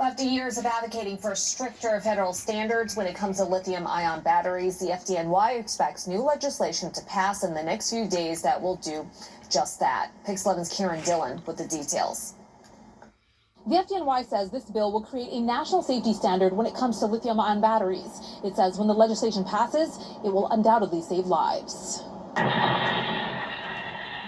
After years of advocating for stricter federal standards when it comes to lithium-ion batteries, the FDNY expects new legislation to pass in the next few days that will do just that. Pix 11's Kiran Dhillon with the details. The FDNY says this bill will create a national safety standard when it comes to lithium-ion batteries. It says when the legislation passes, it will undoubtedly save lives.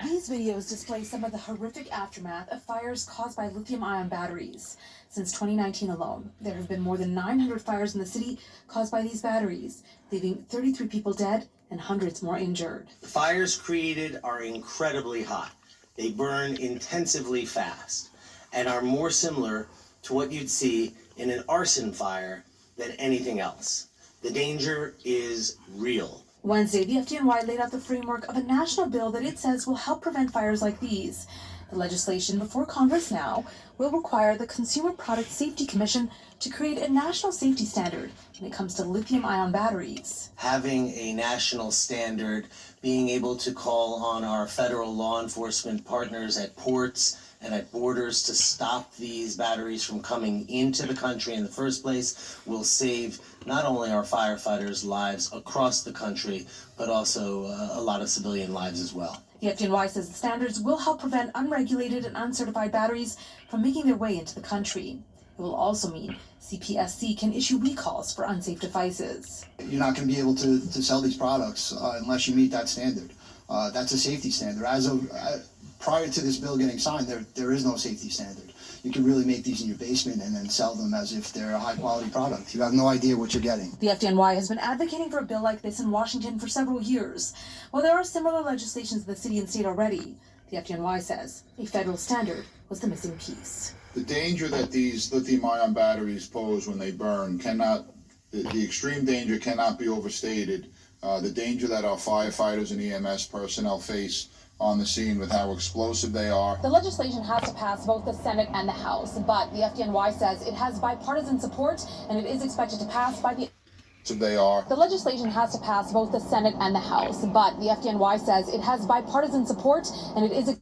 These videos display some of the horrific aftermath of fires caused by lithium-ion batteries. Since 2019 alone, there have been more than 900 fires in the city caused by these batteries, leaving 33 people dead and hundreds more injured. The fires created are incredibly hot. They burn intensively fast and are more similar to what you'd see in an arson fire than anything else. The danger is real. Wednesday, the FDNY laid out the framework of a national bill that it says will help prevent fires like these. The legislation before Congress now will require the Consumer Product Safety Commission to create a national safety standard when it comes to lithium-ion batteries. Having a national standard, being able to call on our federal law enforcement partners at ports and at borders to stop these batteries from coming into the country in the first place will save not only our firefighters' lives across the country, but also a lot of civilian lives as well. The FDNY says the standards will help prevent unregulated and uncertified batteries from making their way into the country. It will also mean CPSC can issue recalls for unsafe devices. You're not going to be able to sell these products unless you meet that standard. That's a safety standard. As of prior to this bill getting signed, there is no safety standard. You can really make these in your basement and then sell them as if they're a high-quality product. You have no idea what you're getting. The FDNY has been advocating for a bill like this in Washington for several years. While there are similar legislations in the city and state already, the FDNY says a federal standard was the missing piece. The danger that these lithium-ion batteries pose when they burn the extreme danger cannot be overstated. The danger that our firefighters and EMS personnel face on the scene with how explosive they are. The legislation has to pass both the Senate and the House, but the FDNY says it has bipartisan support and it is expected to pass by the The legislation has to pass both the Senate and the House, but the FDNY says it has bipartisan support and it is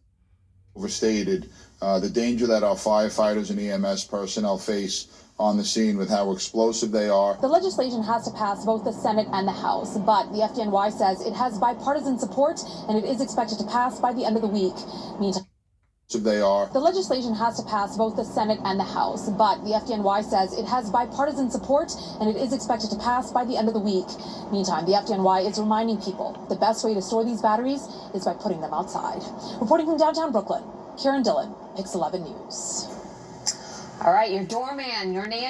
overstated. The danger that our firefighters and EMS personnel face on the scene with how explosive they are. The legislation has to pass both the Senate and the House, but the FDNY says it has bipartisan support and it is expected to pass by the end of the week. Meantime, The legislation has to pass both the Senate and the House, but the FDNY says it has bipartisan support and it is expected to pass by the end of the week. Meantime, the FDNY is reminding people the best way to store these batteries is by putting them outside. Reporting from downtown Brooklyn, Kiran Dhillon, Pix 11 News. All right, your doorman, your name.